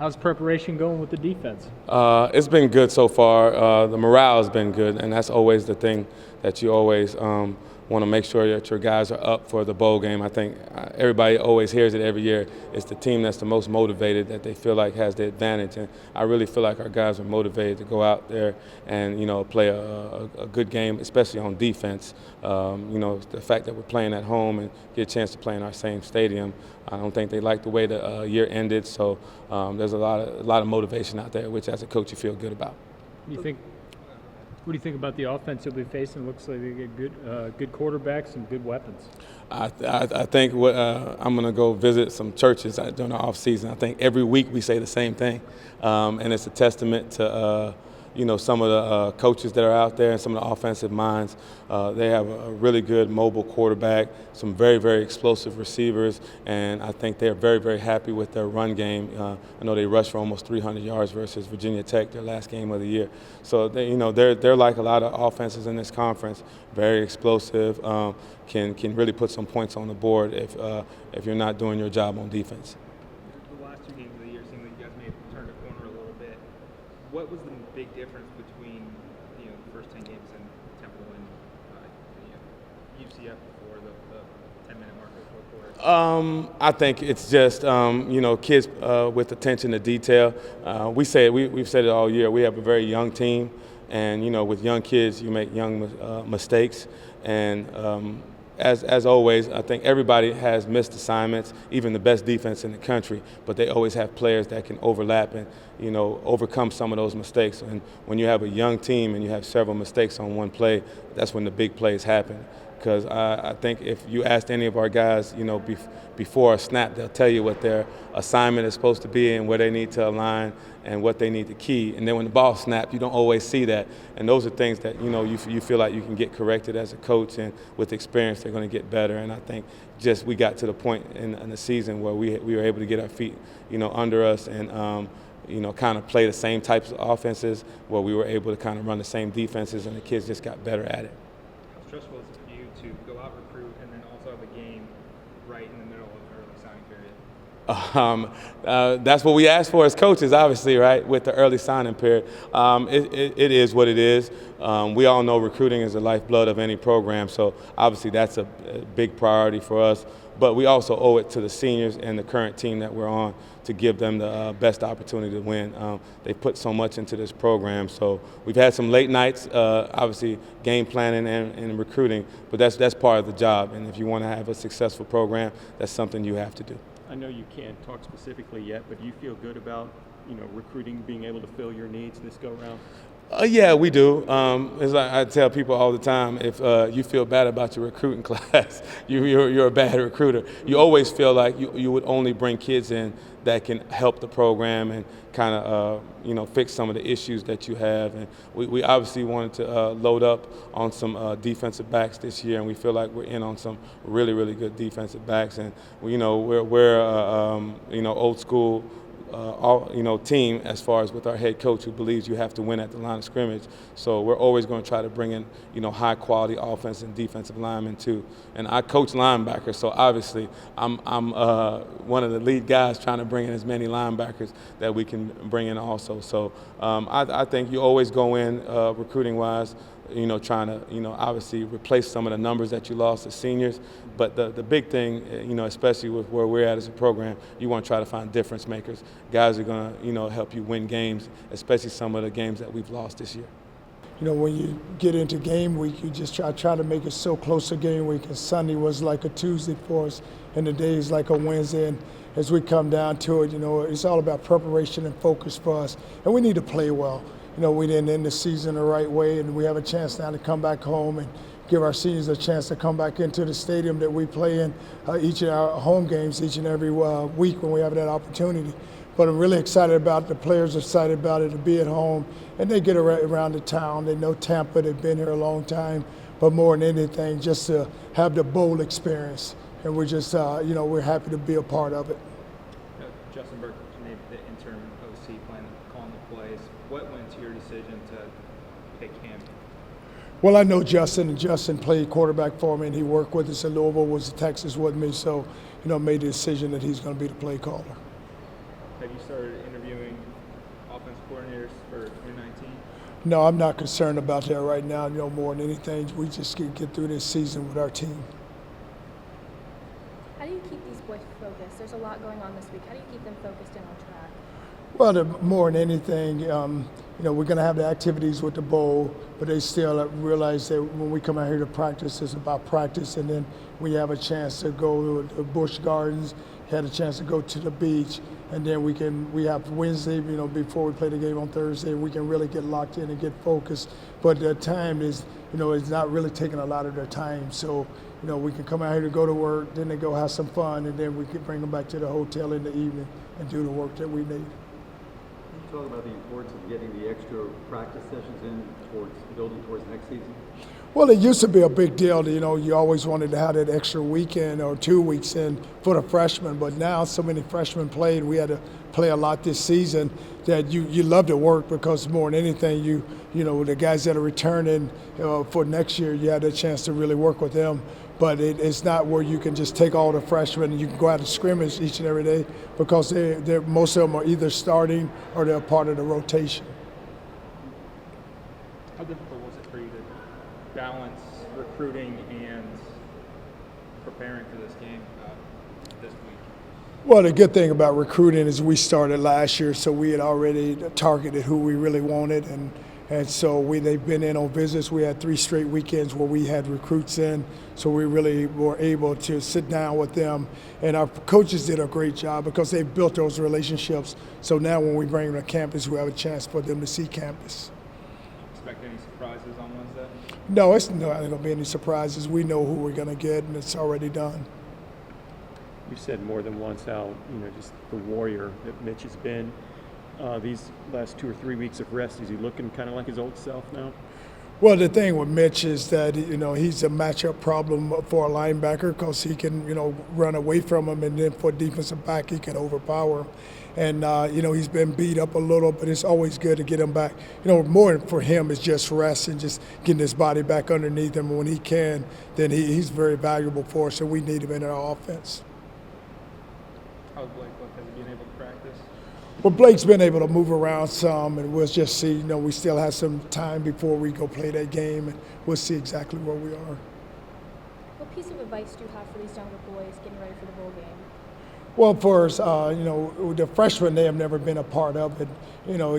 How's preparation going with the defense? It's been good so far. The morale has been good, and that's always the thing that you always want to make sure that your guys are up for the bowl game. I think everybody always hears it every year. It's the team that's the most motivated that they feel like has the advantage, and I really feel like our guys are motivated to go out there and play a good game, especially on defense. The fact that we're playing at home and get a chance to play in our same stadium. I don't think they like the way the year ended, so there's a lot of motivation out there, which as a coach you feel good about. What do you think about the offense you'll be facing? Looks like they get good quarterbacks and good weapons. I think I'm going to go visit some churches during the off season. I think every week we say the same thing, and it's a testament to some of the coaches that are out there and some of the offensive minds. They have a really good mobile quarterback, some very, very explosive receivers, and I think they're very, very happy with their run game. I know they rushed for almost 300 yards versus Virginia Tech, their last game of the year. So they're like a lot of offenses in this conference, very explosive, can really put some points on the board if you're not doing your job on defense. The last two games of the year seemed like you guys may have turned a corner a little bit. What was the big difference between the first 10 games in Temple and UCF before the 10-minute mark of the fourth quarter? I think it's just kids with attention to detail. We've said it all year. We have a very young team, and with young kids you make young mistakes, and as always, I think everybody has missed assignments, even the best defense in the country, but they always have players that can overlap and overcome some of those mistakes. And when you have a young team and you have several mistakes on one play, that's when the big plays happen. Because I think if you asked any of our guys, before a snap, they'll tell you what their assignment is supposed to be and where they need to align and what they need to key. And then when the ball snaps, you don't always see that. And those are things that you feel like you can get corrected as a coach, and with experience they're going to get better. And I think just we got to the point in the season where we were able to get our feet under us and kind of play the same types of offenses, where we were able to kind of run the same defenses, and the kids just got better at it. How stressful is it for you to go out, recruit, and then also have a game right in the middle of the early signing period? That's what we ask for as coaches, obviously, right, with the early signing period. It is what it is. We all know recruiting is the lifeblood of any program, so obviously that's a big priority for us. But we also owe it to the seniors and the current team that we're on to give them the best opportunity to win. They put so much into this program, so we've had some late nights, obviously game planning and recruiting, but that's part of the job. And if you want to have a successful program, that's something you have to do. I know you can't talk specifically yet, but do you feel good about recruiting being able to fill your needs this go round? Yeah, we do. It's like I tell people all the time, if you feel bad about your recruiting class, you're a bad recruiter. You always feel like you would only bring kids in that can help the program and kind of fix some of the issues that you have. And we obviously wanted to load up on some defensive backs this year, and we feel like we're in on some really, really good defensive backs. And we're old school. Team as far as with our head coach, who believes you have to win at the line of scrimmage. So we're always going to try to bring in, high quality offense and defensive linemen too. And I coach linebackers, so obviously I'm one of the lead guys trying to bring in as many linebackers that we can bring in also. So I think you always go in recruiting wise, trying to, obviously replace some of the numbers that you lost as seniors. But the big thing, especially with where we're at as a program, you want to try to find difference makers. Guys are going to, help you win games, especially some of the games that we've lost this year. When you get into game week, you just try to make it so close to game week. And Sunday was like a Tuesday for us, and the day is like a Wednesday. And as we come down to it, it's all about preparation and focus for us. And we need to play well. We didn't end the season the right way, and we have a chance now to come back home and give our seniors a chance to come back into the stadium that we play in each of our home games each and every week when we have that opportunity. But I'm really excited about it. The players are excited about it, to be at home, and they get around the town. They know Tampa. They've been here a long time. But more than anything, just to have the bowl experience. And we're just, we're happy to be a part of it. Justin Burke named the interim OC calling the plays. What went into your decision to pick him? Well, I know Justin, and Justin played quarterback for me, and he worked with us in Louisville, was in Texas with me. So, made the decision that he's going to be the play caller. Have you started interviewing offense coordinators for 2019? No, I'm not concerned about that right now. More than anything, we just get through this season with our team. How do you keep these boys focused? There's a lot going on this week. How do you keep them focused and on track? Well, more than anything, we're going to have the activities with the bowl, but they still realize that when we come out here to practice, it's about practice, and then we have a chance to go to Busch Gardens, had a chance to go to the beach, and then we have Wednesday, before we play the game on Thursday, we can really get locked in and get focused. But the time is, it's not really taking a lot of their time. So, we can come out here to go to work, then they go have some fun, and then we can bring them back to the hotel in the evening and do the work that we need. Can you talk about the importance of getting the extra practice sessions in towards building towards next season? Well, it used to be a big deal. You always wanted to have that extra weekend or 2 weeks in for the freshmen, but now so many freshmen played. We had to play a lot this season that you love to work because more than anything, the guys that are returning for next year, you have the chance to really work with them. But it's not where you can just take all the freshmen and you can go out and scrimmage each and every day because most of them are either starting or they're part of the rotation. How difficult was it for you to balance recruiting and preparing for this game this week? Well, the good thing about recruiting is we started last year, so we had already targeted who we really wanted, and so they've been in on visits. We had 3 straight weekends where we had recruits in, so we really were able to sit down with them. And our coaches did a great job because they built those relationships. So now when we bring them to campus, we have a chance for them to see campus. Expect any surprises on Wednesday? No, it's not going to be any surprises. We know who we're going to get, and it's already done. You said more than once how, just the warrior that Mitch has been. These last 2 or 3 weeks of rest, is he looking kind of like his old self now? Well, the thing with Mitch is that, he's a matchup problem for a linebacker because he can, run away from him, and then for a defensive back, he can overpower him. And, he's been beat up a little, but it's always good to get him back. More for him is just rest and just getting his body back underneath him. When he can, then he's very valuable for us, and we need him in our offense. How's Blake look? Has he been able to practice? Well, Blake's been able to move around some, and we'll just see. We still have some time before we go play that game, and we'll see exactly where we are. What piece of advice do you have for these younger boys getting ready for the bowl game? Well, for us, the freshmen, they have never been a part of it.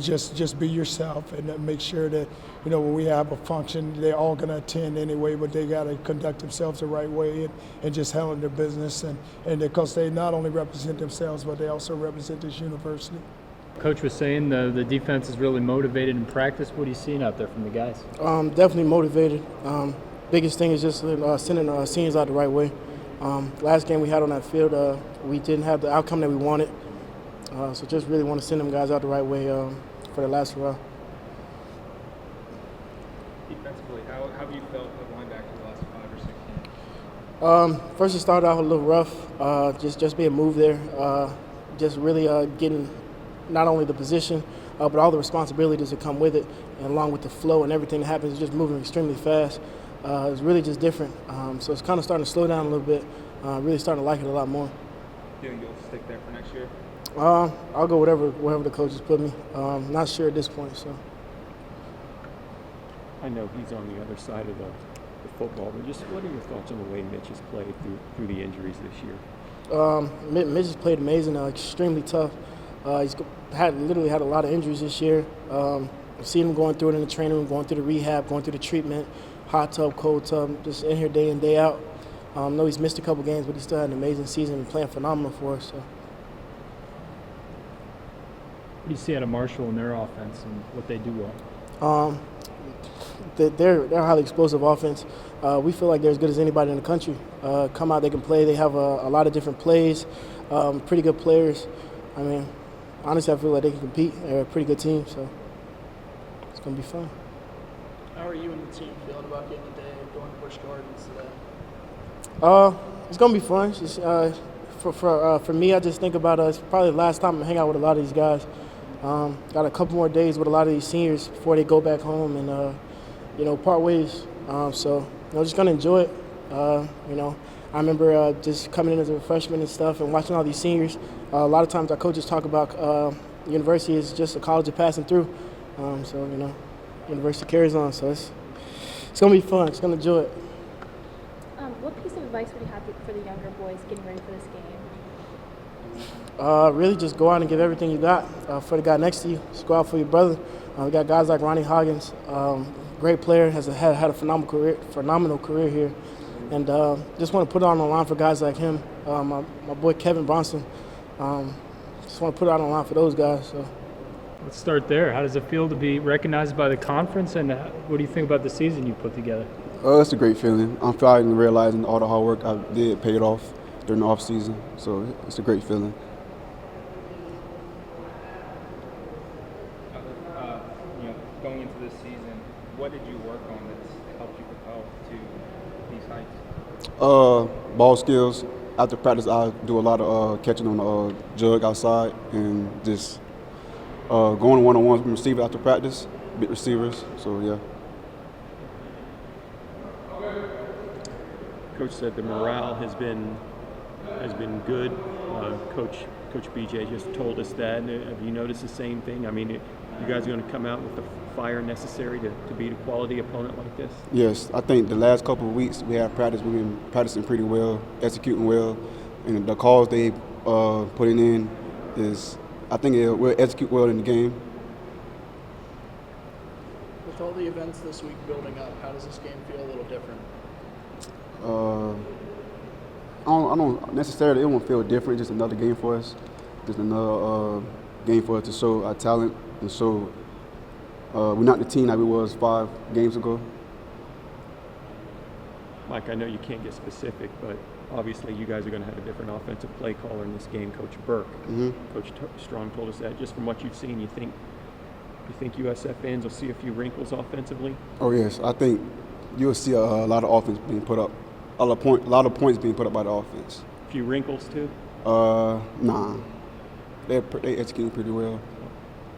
Just be yourself and make sure that, when we have a function, they're all going to attend anyway, but they got to conduct themselves the right way and just handle their business. And because they not only represent themselves, but they also represent this university. Coach was saying the defense is really motivated in practice. What are you seeing out there from the guys? Definitely motivated. Biggest thing is just sending our seniors out the right way. Last game we had on that field, we didn't have the outcome that we wanted. So just really want to send them guys out the right way for the last hurrah. Defensively, how have you felt at linebacker the last 5 or 6 games? First it started off a little rough, just being moved there, just really getting not only the position, but all the responsibilities that come with it, and along with the flow and everything that happens, it's just moving extremely fast. It's really just different. So it's kind of starting to slow down a little bit, really starting to like it a lot more. Do you think you'll stick there for next year? I'll go wherever the coaches put me. Not sure at this point. So I know he's on the other side of the football, but just what are your thoughts on the way Mitch has played through the injuries this year? Mitch has played amazing, extremely tough. He's literally had a lot of injuries this year. I've seen him going through it in the training room, going through the rehab, going through the treatment, hot tub, cold tub, just in here day in, day out. I know he's missed a couple games, but he still had an amazing season and playing phenomenal for us. So. What do you see out of Marshall and their offense and what they do well? They're a highly explosive offense. We feel like they're as good as anybody in the country. Come out, they can play. They have a lot of different plays, pretty good players. I mean, honestly, I feel like they can compete. They're a pretty good team, so it's going to be fun. How are you and the team feeling about getting a day of going to Busch Gardens today? It's going to be fun. Just, for me, I just think about it's probably the last time I hang out with a lot of these guys. Got a couple more days with a lot of these seniors before they go back home and, part ways. So, just going to enjoy it. I remember just coming in as a freshman and stuff and watching all these seniors. A lot of times our coaches talk about university is just a college of passing through. So, university carries on. So it's going to be fun. It's going to enjoy it. What piece of advice would you have for the younger boys getting ready for this game? Really just go out and give everything you got for the guy next to you. Just go out for your brother. We got guys like Ronnie Hoggins, great player, had a phenomenal career here. And just want to put it on the line for guys like him. My boy Kevin Bronson. Just want to put it on the line for those guys. So. Let's start there. How does it feel to be recognized by the conference, and what do you think about the season you put together? It's a great feeling. I'm finally realizing all the hard work I did paid off during the off season, so it's a great feeling. Going into this season, what did you work on that's helped you propel to these heights? Ball skills. After practice, I do a lot of catching on the jug outside and just going one-on-ones with receivers after practice, big receivers. So yeah. Coach said the morale has been good. Coach BJ just told us that. Have you noticed the same thing? I mean, you guys are going to come out with the fire necessary to beat a quality opponent like this? Yes, I think the last couple of weeks we have practice. We've been practicing pretty well, executing well, and the calls they putting in is, I think we'll execute well in the game. With all the events this week building up, how does this game feel a little different? I don't necessarily, it won't feel different, just another game for us. Just another game for us to show our talent and show we're not the team that we was 5 games ago. Mike, I know you can't get specific, but obviously you guys are going to have a different offensive play caller in this game, Coach Burke. Mm-hmm. Coach Strong told us that. Just from what you've seen, you think USF fans will see a few wrinkles offensively? Oh yes, I think you'll see a lot of offense being put up, a lot of points being put up by the offense. A few wrinkles too? Nah, they executing pretty well.